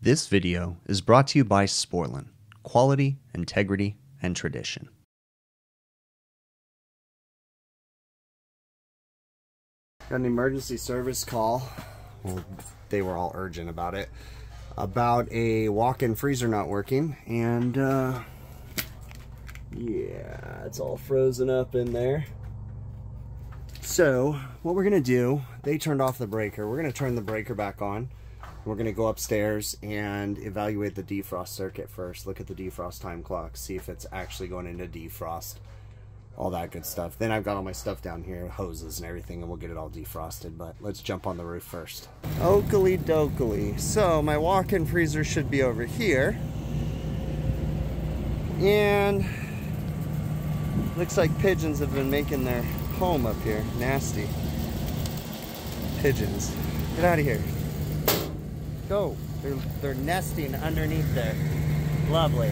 This video is brought to you by Sporlan, quality, integrity, and tradition. Got an emergency service call. Well, they were all urgent about it. About a walk-in freezer not working, and yeah, it's all frozen up in there. So what we're gonna do, they turned off the breaker. We're gonna turn the breaker back on. We're gonna go upstairs and evaluate the defrost circuit first. Look at the defrost time clock, see if it's actually going into defrost, all that good stuff. Then I've got all my stuff down here, hoses and everything, and we'll get it all defrosted. But let's jump on the roof first. Oakley dokley. So my walk-in freezer should be over here. And looks like pigeons have been making their home up here. Nasty. Pigeons. Get out of here. Go. They're nesting underneath there. Lovely.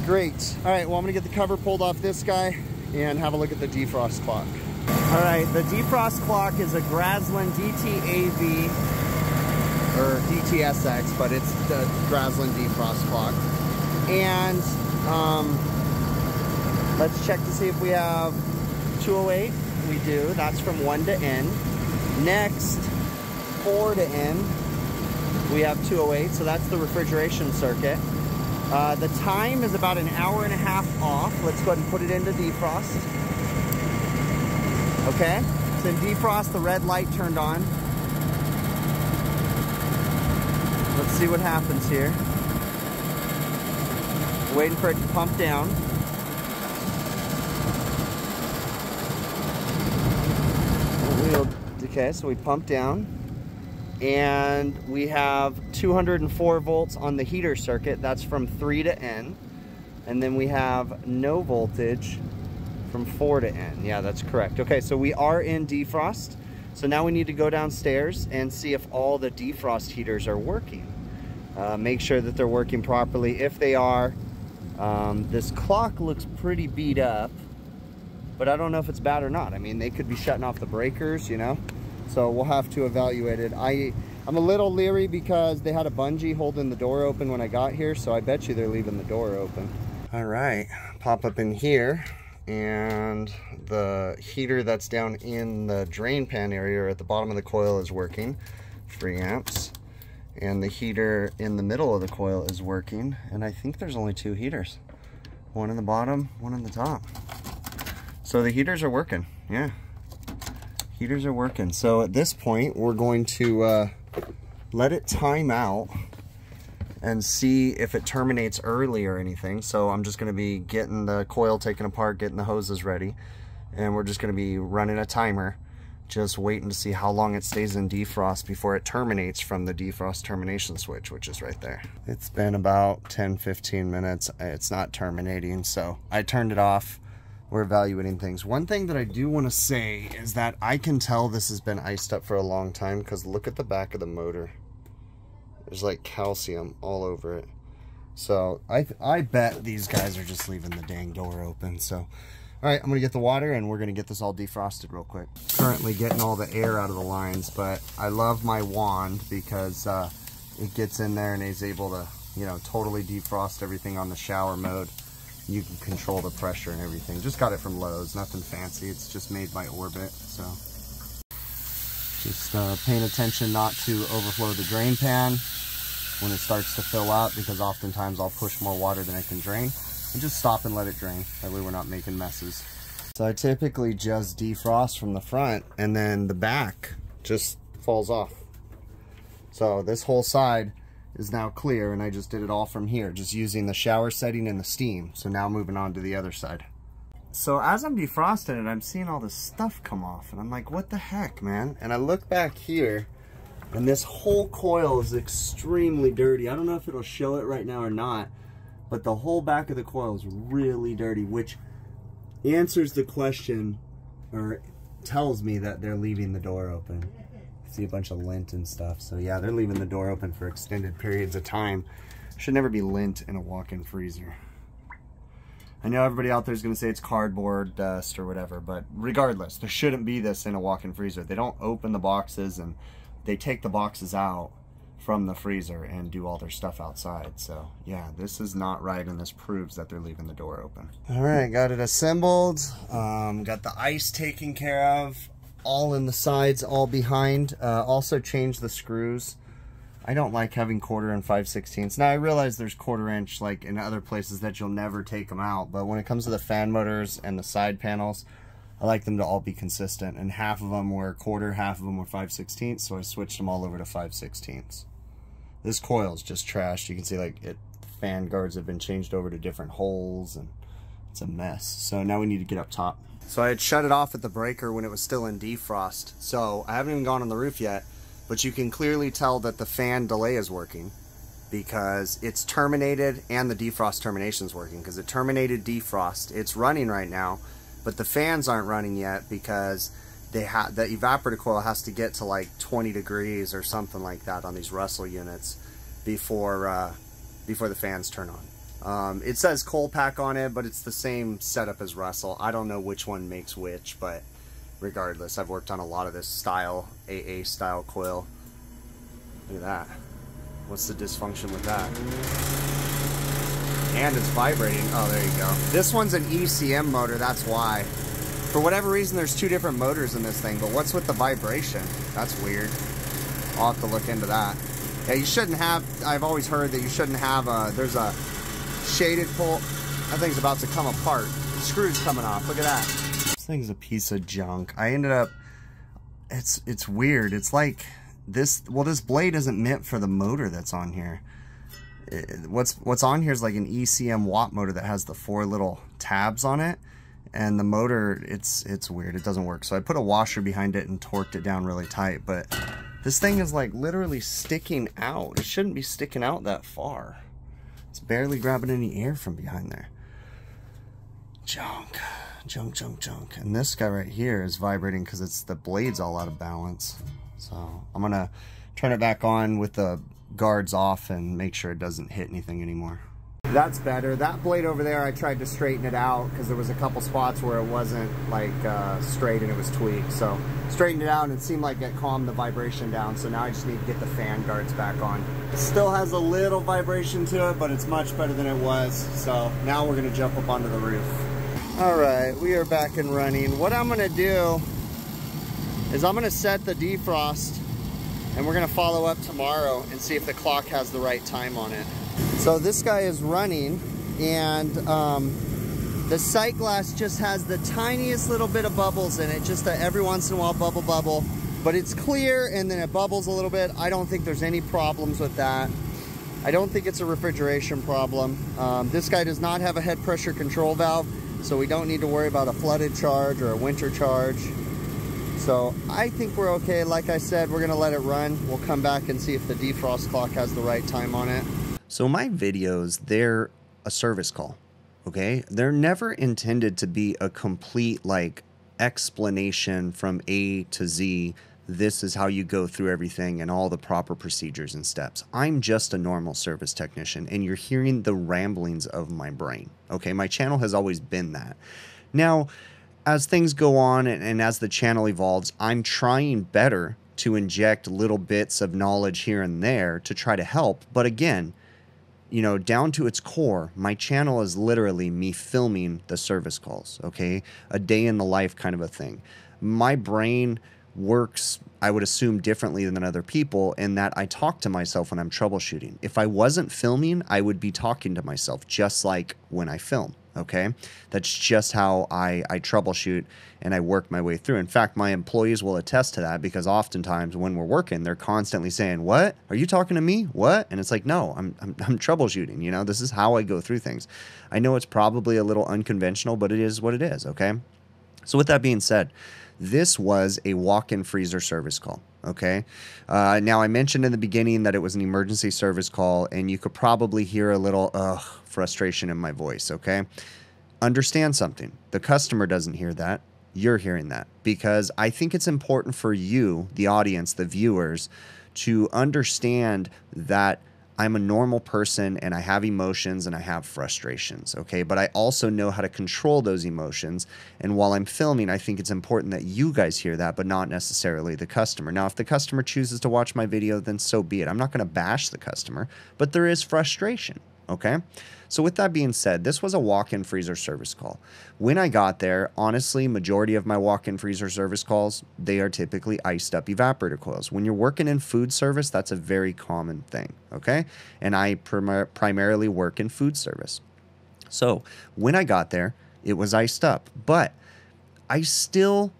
Great. All right, well, I'm gonna get the cover pulled off this guy and have a look at the defrost clock. All right, the defrost clock is a Graslin DTAV or DTSX, but it's the Graslin defrost clock. And let's check to see if we have 208. We do. That's from 1 to N. Next, 4 to N. We have 208, so that's the refrigeration circuit. The time is about an hour and a half off. Let's go ahead and put it into defrost. Okay, so in defrost, the red light turned on. Let's see what happens here. Waiting for it to pump down. Okay, so we pump down. And we have 204 volts on the heater circuit. That's from 3 to N. And then we have no voltage from 4 to N. Yeah, that's correct. Okay, so we are in defrost. So now we need to go downstairs and see if all the defrost heaters are working. Make sure that they're working properly. If they are, this clock looks pretty beat up, but I don't know if it's bad or not. I mean, they could be shutting off the breakers, you know? So we'll have to evaluate it. I'm a little leery because they had a bungee holding the door open when I got here, so I bet you they're leaving the door open. All right, pop up in here, and the heater that's down in the drain pan area or at the bottom of the coil is working, 3 amps. And the heater in the middle of the coil is working, and I think there's only 2 heaters. One in the bottom, one in the top. So the heaters are working, yeah. Heaters are working. So at this point, we're going to let it time out and see if it terminates early or anything. So I'm just going to be getting the coil taken apart, getting the hoses ready, and we're just going to be running a timer, just waiting to see how long it stays in defrost before it terminates from the defrost termination switch, which is right there. It's been about 10-15 minutes. It's not terminating, so I turned it off. We're evaluating things. One thing that I do want to say is that I can tell this has been iced up for a long time, because look at the back of the motor. There's like calcium all over it. So I bet these guys are just leaving the dang door open. So, all right, I'm gonna get the water and we're gonna get this all defrosted real quick. Currently getting all the air out of the lines, but I love my wand because it gets in there and is able to, you know, totally defrost everything on the shower mode. You can control the pressure and everything. Just got it from Lowe's, nothing fancy. It's just made by Orbit, so. Just paying attention not to overflow the drain pan when it starts to fill up, because oftentimes I'll push more water than it can drain. And just stop and let it drain. That way we're not making messes. So I typically just defrost from the front, and then the back just falls off. So this whole side is now clear, and I just did it all from here, just using the shower setting and the steam. So now moving on to the other side. So as I'm defrosting it, I'm seeing all this stuff come off, and I'm like, what the heck, man? And I look back here, and this whole coil is extremely dirty. I don't know if it'll show it right now or not, but the whole back of the coil is really dirty, which answers the question, or tells me that they're leaving the door open. See a bunch of lint and stuff. So yeah, they're leaving the door open for extended periods of time. Should never be lint in a walk-in freezer. I know everybody out there is going to say it's cardboard dust or whatever, but regardless, there shouldn't be this in a walk-in freezer. They don't open the boxes and they take the boxes out from the freezer and do all their stuff outside. So yeah, this is not right, and this proves that they're leaving the door open. All right, got it assembled. Got the ice taken care of, all in the sides, all behind. Also changed the screws. I don't like having 1/4 and 5/16. Now I realize there's 1/4 inch like in other places that you'll never take them out, but when it comes to the fan motors and the side panels, I like them to all be consistent, and half of them were 1/4, half of them were 5/16, so I switched them all over to 5/16. This coil is just trashed. You can see like fan guards have been changed over to different holes, and it's a mess. So now we need to get up top. So I had shut it off at the breaker when it was still in defrost, so I haven't even gone on the roof yet, but you can clearly tell that the fan delay is working because it's terminated and the defrost termination is working, because it terminated defrost. It's running right now, but the fans aren't running yet because the evaporator coil has to get to like 20 degrees or something like that on these Russell units before the fans turn on. It says cold pack on it, but it's the same setup as Russell. I don't know which one makes which, but regardless, I've worked on a lot of this style, AA style coil. Look at that. What's the dysfunction with that? And it's vibrating. Oh, there you go. This one's an ECM motor, that's why. For whatever reason, there's 2 different motors in this thing, but what's with the vibration? That's weird. I'll have to look into that. Yeah, you shouldn't have, I've always heard that you shouldn't have there's a shaded pull. That thing's about to come apart. The screw's coming off. Look at that. This thing's a piece of junk. I ended up, it's weird. It's like this, well, this blade isn't meant for the motor that's on here. What's on here is like an ECM watt motor that has the 4 little tabs on it, and the motor, it's weird. It doesn't work. So I put a washer behind it and torqued it down really tight, but this thing is like literally sticking out. It shouldn't be sticking out that far. It's barely grabbing any air from behind there. Junk, junk, junk, junk. And this guy right here is vibrating because it's the blade's all out of balance. So I'm gonna turn it back on with the guards off and make sure it doesn't hit anything anymore. That's better. That blade over there, I tried to straighten it out because there was a couple spots where it wasn't like straight and it was tweaked. So straightened it out and it seemed like it calmed the vibration down. So now I just need to get the fan guards back on. It still has a little vibration to it, but it's much better than it was. So now we're gonna jump up onto the roof. All right, we are back and running. What I'm gonna do is I'm gonna set the defrost, and we're gonna follow up tomorrow and see if the clock has the right time on it. So this guy is running, and the sight glass just has the tiniest little bit of bubbles in it, just every once in a while bubble, but it's clear and then it bubbles a little bit. I don't think there's any problems with that. I don't think it's a refrigeration problem. This guy does not have a head pressure control valve, so we don't need to worry about a flooded charge or a winter charge. So I think we're okay. Like I said, we're gonna let it run. We'll come back and see if the defrost clock has the right time on it. So my videos, they're a service call, okay? They're never intended to be a complete like explanation from A to Z. This is how you go through everything and all the proper procedures and steps. I'm just a normal service technician, and you're hearing the ramblings of my brain, okay? My channel has always been that. Now, as things go on and as the channel evolves, I'm trying better to inject little bits of knowledge here and there to try to help. But again, you know, down to its core, my channel is literally me filming the service calls, okay? A day in the life kind of a thing. My brain works, I would assume, differently than other people in that I talk to myself when I'm troubleshooting. If I wasn't filming, I would be talking to myself just like when I film. Okay, that's just how I troubleshoot and I work my way through. In fact, my employees will attest to that, because oftentimes when we're working, they're constantly saying, "What? Are you talking to me? What?" And it's like, no, I'm troubleshooting. You know, this is how I go through things. I know it's probably a little unconventional, but it is what it is. Okay. So with that being said, this was a walk-in freezer service call. Okay. Now I mentioned in the beginning that it was an emergency service call, and you could probably hear a little frustration in my voice. Okay. Understand something. The customer doesn't hear that. You're hearing that, because I think it's important for you, the audience, the viewers, to understand that I'm a normal person and I have emotions and I have frustrations, okay? But I also know how to control those emotions. And while I'm filming, I think it's important that you guys hear that, but not necessarily the customer. Now, if the customer chooses to watch my video, then so be it. I'm not going to bash the customer, but there is frustration, okay? So with that being said, this was a walk-in freezer service call. When I got there, honestly, majority of my walk-in freezer service calls, they are typically iced up evaporator coils. When you're working in food service, that's a very common thing, okay? And I primarily work in food service. So when I got there, it was iced up, but I still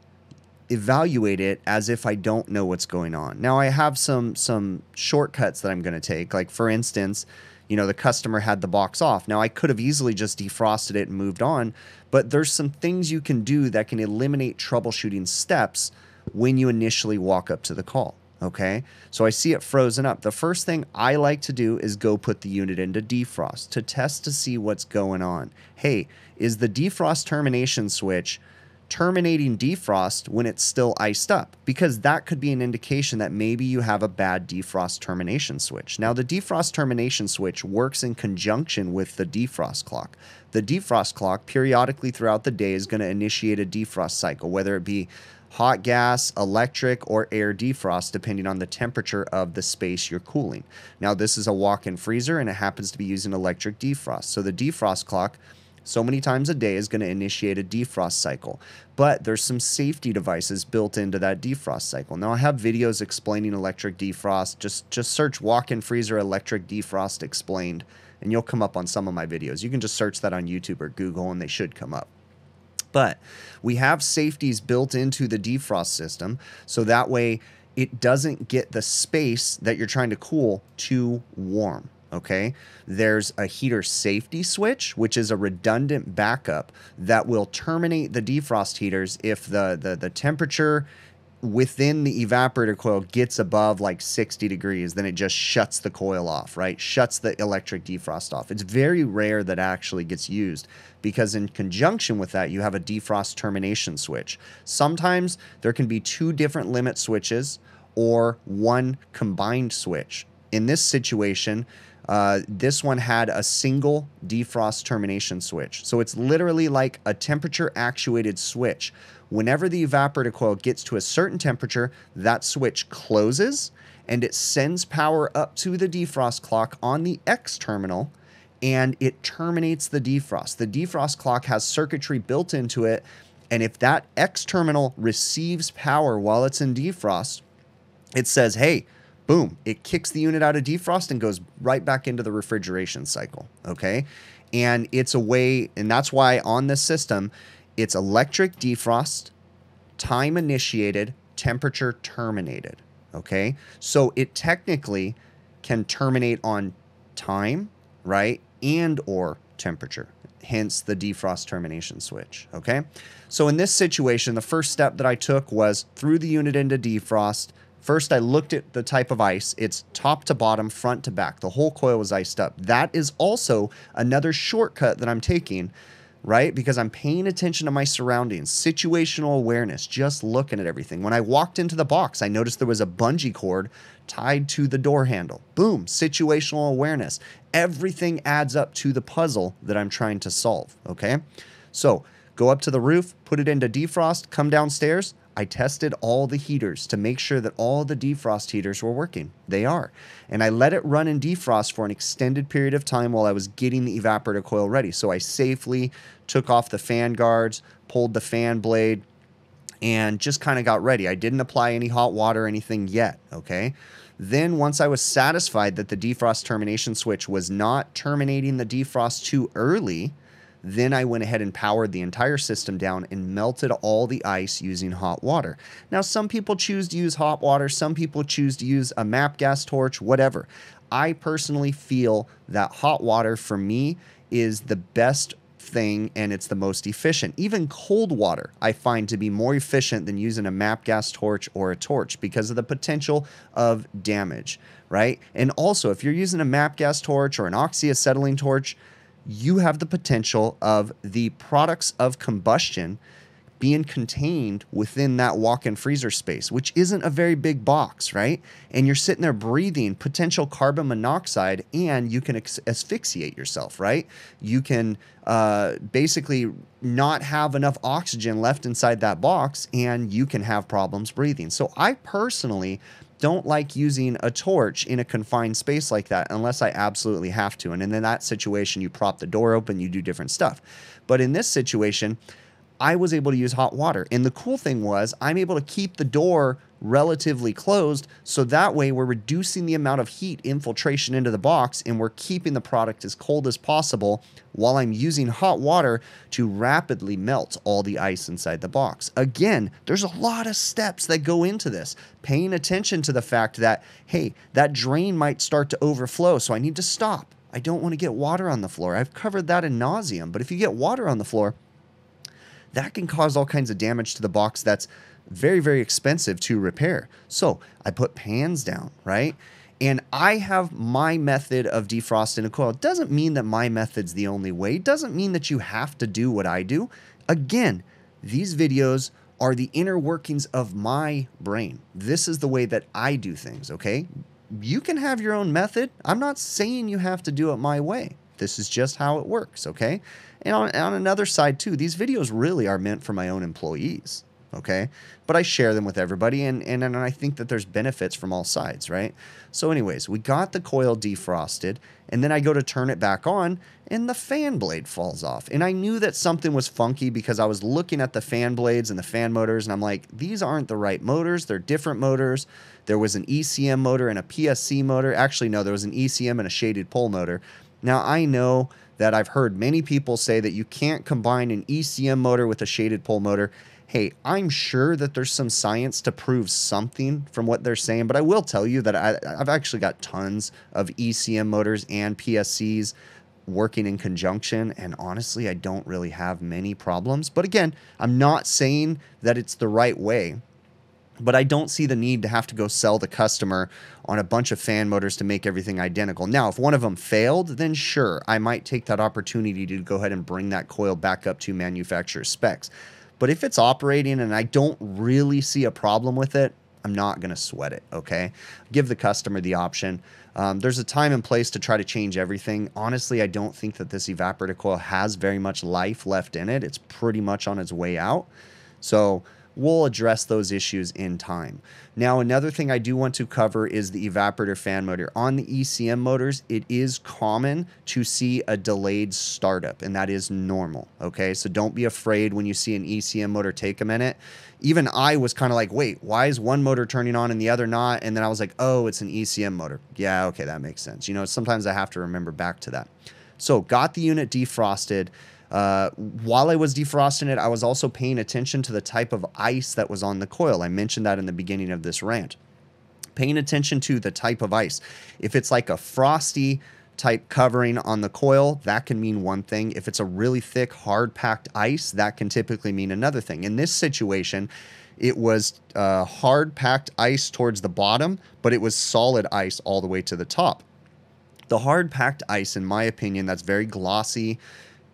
evaluate it as if I don't know what's going on. Now I have some shortcuts that I'm going to take. Like for instance, you know, the customer had the box off. Now I could have easily just defrosted it and moved on, but there's some things you can do that can eliminate troubleshooting steps when you initially walk up to the call. Okay, so I see it frozen up. The first thing I like to do is go put the unit into defrost to test to see what's going on. Hey, is the defrost termination switch terminating defrost when it's still iced up? Because that could be an indication that maybe you have a bad defrost termination switch. Now, the defrost termination switch works in conjunction with the defrost clock. The defrost clock periodically throughout the day is going to initiate a defrost cycle, whether it be hot gas, electric, or air defrost, depending on the temperature of the space you're cooling. Now, this is a walk-in freezer, and it happens to be using electric defrost. So the defrost clock, so many times a day, is going to initiate a defrost cycle. But there's some safety devices built into that defrost cycle. Now, I have videos explaining electric defrost. Just search walk-in freezer electric defrost explained, and you'll come up on some of my videos. You can just search that on YouTube or Google, and they should come up. But we have safeties built into the defrost system, so that way it doesn't get the space that you're trying to cool too warm. Okay, there's a heater safety switch, which is a redundant backup that will terminate the defrost heaters if the temperature within the evaporator coil gets above like 60 degrees. Then it just shuts the coil off, right? Shuts the electric defrost off. It's very rare that actually gets used, because in conjunction with that, you have a defrost termination switch. Sometimes there can be two different limit switches or one combined switch. In this situation, this one had a single defrost termination switch. So it's literally like a temperature actuated switch. Whenever the evaporator coil gets to a certain temperature, that switch closes and it sends power up to the defrost clock on the X terminal, and it terminates the defrost. The defrost clock has circuitry built into it, and if that X terminal receives power while it's in defrost, it says, hey, boom, it kicks the unit out of defrost and goes right back into the refrigeration cycle, okay? And it's a way, and that's why on this system, it's electric defrost, time initiated, temperature terminated, okay? So it technically can terminate on time, right, and or temperature, hence the defrost termination switch, okay? So in this situation, the first step that I took was threw the unit into defrost. First, I looked at the type of ice. It's top to bottom, front to back. The whole coil was iced up. That is also another shortcut that I'm taking, right? Because I'm paying attention to my surroundings, situational awareness, just looking at everything. When I walked into the box, I noticed there was a bungee cord tied to the door handle. Boom, situational awareness. Everything adds up to the puzzle that I'm trying to solve, okay? So go up to the roof, put it into defrost, come downstairs. I tested all the heaters to make sure that all the defrost heaters were working. They are. And I let it run in defrost for an extended period of time while I was getting the evaporator coil ready. So I safely took off the fan guards, pulled the fan blade, and just kind of got ready. I didn't apply any hot water or anything yet, okay? Then once I was satisfied that the defrost termination switch was not terminating the defrost too early, then I went ahead and powered the entire system down and melted all the ice using hot water. Now, some people choose to use hot water. Some people choose to use a MAP gas torch, whatever. I personally feel that hot water for me is the best thing and it's the most efficient. Even cold water I find to be more efficient than using a MAP gas torch or a torch because of the potential of damage, right? And also, if you're using a MAP gas torch or an oxyacetylene torch, you have the potential of the products of combustion being contained within that walk-in freezer space, which isn't a very big box, right? And you're sitting there breathing potential carbon monoxide, and you can asphyxiate yourself, right? You can basically not have enough oxygen left inside that box, and you can have problems breathing. So I personally don't like using a torch in a confined space like that unless I absolutely have to. And in that situation, you prop the door open, you do different stuff. But in this situation, I was able to use hot water. And the cool thing was I'm able to keep the door relatively closed, so that way we're reducing the amount of heat infiltration into the box, and we're keeping the product as cold as possible while I'm using hot water to rapidly melt all the ice inside the box. Again, there's a lot of steps that go into this. Paying attention to the fact that, hey, that drain might start to overflow, so I need to stop. I don't want to get water on the floor. I've covered that ad nauseum, but if you get water on the floor, that can cause all kinds of damage to the box that's very, very expensive to repair. So I put pans down, right? And I have my method of defrosting a coil. It doesn't mean that my method's the only way. It doesn't mean that you have to do what I do. Again, these videos are the inner workings of my brain. This is the way that I do things, okay? You can have your own method. I'm not saying you have to do it my way. This is just how it works, okay? And on another side too, these videos really are meant for my own employees, okay? But I share them with everybody, and I think that there's benefits from all sides, right? So anyways, we got the coil defrosted, and then I go to turn it back on, and the fan blade falls off. And I knew that something was funky because I was looking at the fan blades and the fan motors, and I'm like, these aren't the right motors. They're different motors. There was an ECM motor and a PSC motor. Actually, no, there was an ECM and a shaded pole motor. Now, I know that I've heard many people say that you can't combine an ECM motor with a shaded pole motor. Hey, I'm sure that there's some science to prove something from what they're saying, but I will tell you that I've actually got tons of ECM motors and PSCs working in conjunction, and honestly, I don't really have many problems. But again, I'm not saying that it's the right way, but I don't see the need to have to go sell the customer on a bunch of fan motors to make everything identical. Now, if one of them failed, then sure, I might take that opportunity to go ahead and bring that coil back up to manufacturer specs. But if it's operating and I don't really see a problem with it, I'm not going to sweat it, okay? Give the customer the option. There's a time and place to try to change everything. Honestly, I don't think that this evaporator coil has very much life left in it. It's pretty much on its way out. So we'll address those issues in time. Now, another thing I do want to cover is the evaporator fan motor. On the ECM motors, it is common to see a delayed startup, and that is normal, okay? So don't be afraid when you see an ECM motor take a minute. Even I was kind of like, wait, why is one motor turning on and the other not? And then I was like, oh, it's an ECM motor. Yeah, okay, that makes sense. You know, sometimes I have to remember back to that. So got the unit defrosted. While I was defrosting it, I was also paying attention to the type of ice that was on the coil. I mentioned that in the beginning of this rant. Paying attention to the type of ice. If it's like a frosty type covering on the coil, that can mean one thing. If it's a really thick, hard-packed ice, that can typically mean another thing. In this situation, it was hard-packed ice towards the bottom, but it was solid ice all the way to the top. The hard-packed ice, in my opinion, that's very glossy,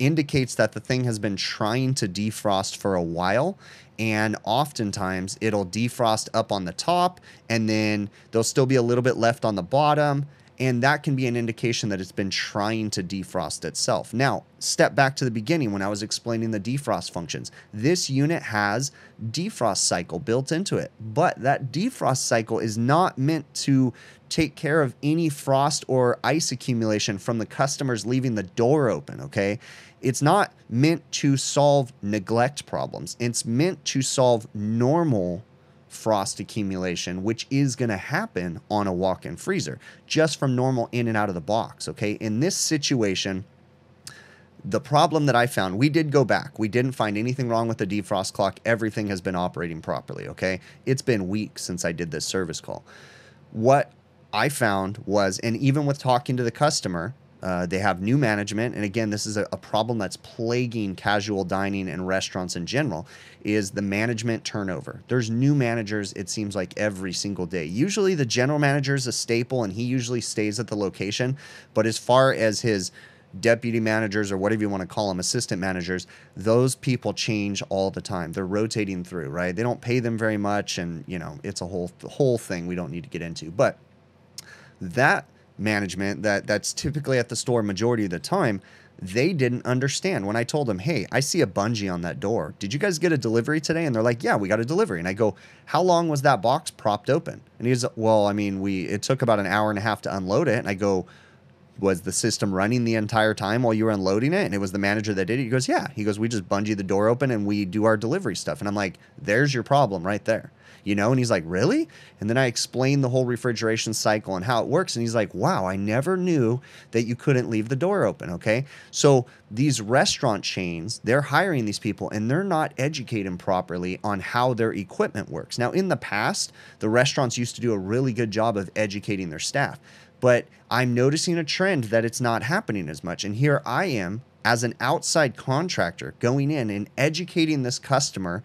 indicates that the thing has been trying to defrost for a while, and oftentimes it'll defrost up on the top, and then there'll still be a little bit left on the bottom, and that can be an indication that it's been trying to defrost itself. Now, step back to the beginning when I was explaining the defrost functions. This unit has defrost cycle built into it, but that defrost cycle is not meant to take care of any frost or ice accumulation from the customers leaving the door open, okay? It's not meant to solve neglect problems. It's meant to solve normal frost accumulation, which is going to happen on a walk-in freezer, just from normal in and out of the box, okay? In this situation, the problem that I found, we did go back. We didn't find anything wrong with the defrost clock. Everything has been operating properly, okay? It's been weeks since I did this service call. What I found was, and even with talking to the customer, they have new management, and again, this is a problem that's plaguing casual dining and restaurants in general, is the management turnover. There's new managers, it seems like, every single day. Usually the general manager is a staple, and he usually stays at the location, but as far as his deputy managers, or whatever you want to call them, assistant managers, those people change all the time. They're rotating through, right? They don't pay them very much, and you know, it's a whole thing we don't need to get into. But that management that's typically at the store majority of the time, they didn't understand when I told them, hey, I see a bungee on that door. Did you guys get a delivery today? And they're like, yeah, we got a delivery. And I go, how long was that box propped open? And he's, well, I mean, it took about an hour and a half to unload it. And I go, was the system running the entire time while you were unloading it? And it was the manager that did it. He goes, yeah. He goes, we just bungee the door open and we do our delivery stuff. And I'm like, there's your problem right there. You know, and he's like, really? And then I explained the whole refrigeration cycle and how it works. And he's like, wow, I never knew that you couldn't leave the door open. Okay. So these restaurant chains, they're hiring these people and they're not educating properly on how their equipment works. Now, in the past, the restaurants used to do a really good job of educating their staff, but I'm noticing a trend that it's not happening as much. And here I am as an outside contractor going in and educating this customer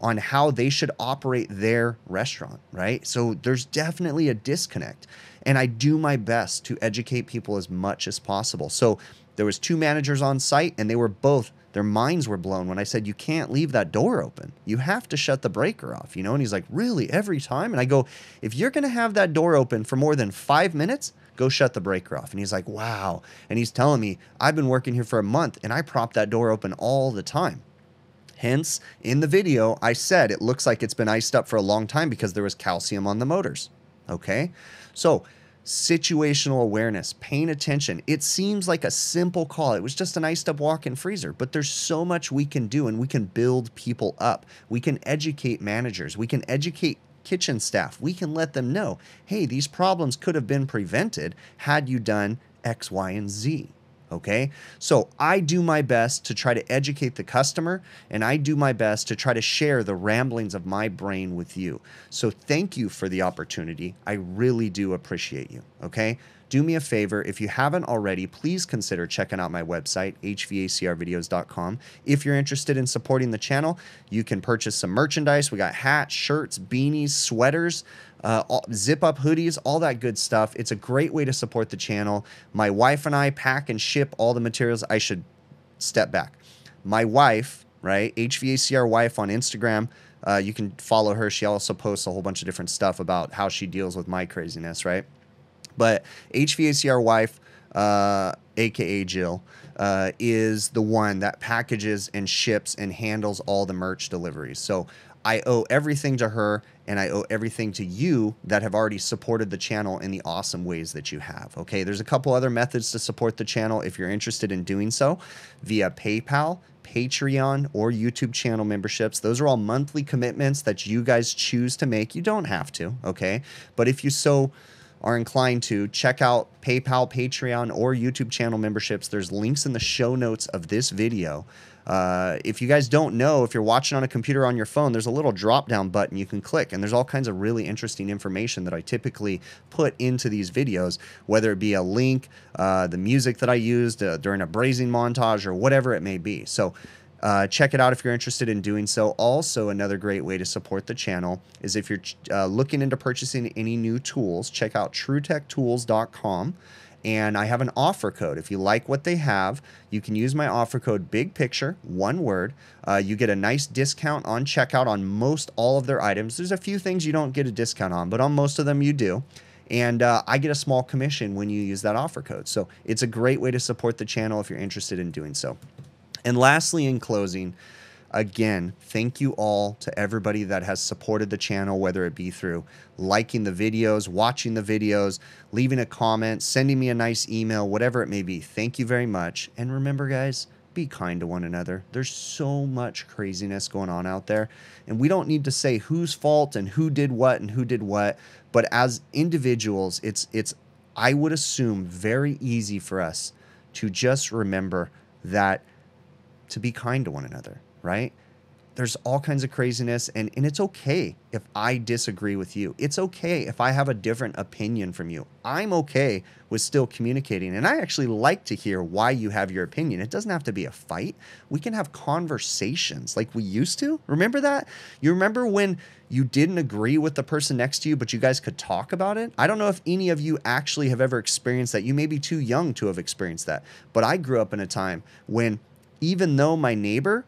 on how they should operate their restaurant, right? So there's definitely a disconnect. And I do my best to educate people as much as possible. So there was 2 managers on site and they were both, their minds were blown when I said, you can't leave that door open. You have to shut the breaker off, you know? And he's like, really, every time? And I go, if you're gonna have that door open for more than 5 minutes, go shut the breaker off. And he's like, wow. And he's telling me, I've been working here for a month and I prop that door open all the time. Hence, in the video, I said it looks like it's been iced up for a long time because there was calcium on the motors. Okay? So, situational awareness, paying attention. It seems like a simple call. It was just an iced up walk-in freezer, but there's so much we can do and we can build people up. We can educate managers. We can educate kitchen staff. We can let them know, hey, these problems could have been prevented had you done X, Y, and Z. Okay, so I do my best to try to educate the customer, and I do my best to try to share the ramblings of my brain with you. So thank you for the opportunity. I really do appreciate you. Okay, do me a favor. If you haven't already, please consider checking out my website, hvacrvideos.com. If you're interested in supporting the channel, you can purchase some merchandise. We got hats, shirts, beanies, sweaters, zip-up hoodies, all that good stuff. It's a great way to support the channel. My wife and I pack and ship all the materials. I should step back. My wife, right, HVACR wife on Instagram, you can follow her. She also posts a whole bunch of different stuff about how she deals with my craziness, right? But HVACR wife, aka Jill, is the one that packages and ships and handles all the merch deliveries. So I owe everything to her, and I owe everything to you that have already supported the channel in the awesome ways that you have. Okay, there's a couple other methods to support the channel if you're interested in doing so, via PayPal, Patreon, or YouTube channel memberships. Those are all monthly commitments that you guys choose to make. You don't have to, okay? But if you so are inclined to, check out PayPal, Patreon, or YouTube channel memberships. There's links in the show notes of this video. If you guys don't know, if you're watching on a computer or on your phone, there's a little drop-down button you can click, and there's all kinds of really interesting information that I typically put into these videos, whether it be a link, the music that I used during a brazing montage, or whatever it may be. So check it out if you're interested in doing so. Also, another great way to support the channel is if you're looking into purchasing any new tools, check out TrueTechTools.com. And I have an offer code. If you like what they have, you can use my offer code, big picture, one word. You get a nice discount on checkout on most all of their items. There's a few things you don't get a discount on, but on most of them you do. And I get a small commission when you use that offer code. So it's a great way to support the channel if you're interested in doing so. And lastly, in closing, again, thank you all to everybody that has supported the channel, whether it be through liking the videos, watching the videos, leaving a comment, sending me a nice email, whatever it may be. Thank you very much. And remember, guys, be kind to one another. There's so much craziness going on out there, and we don't need to say whose fault and who did what and who did what. But as individuals, it's I would assume very easy for us to just remember that to be kind to one another, right? there's all kinds of craziness, and it's okay if I disagree with you. It's okay if I have a different opinion from you. I'm okay with still communicating, and I actually like to hear why you have your opinion. It doesn't have to be a fight. We can have conversations like we used to. Remember that? You remember when you didn't agree with the person next to you, but you guys could talk about it? I don't know if any of you actually have ever experienced that. You may be too young to have experienced that, but I grew up in a time when even though my neighbor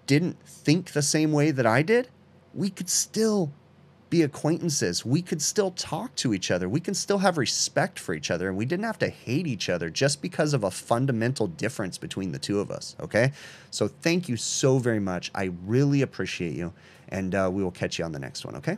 didn't think the same way that I did, we could still be acquaintances. We could still talk to each other. We can still have respect for each other. And we didn't have to hate each other just because of a fundamental difference between the two of us. Okay. So thank you so very much. I really appreciate you. And we will catch you on the next one. Okay.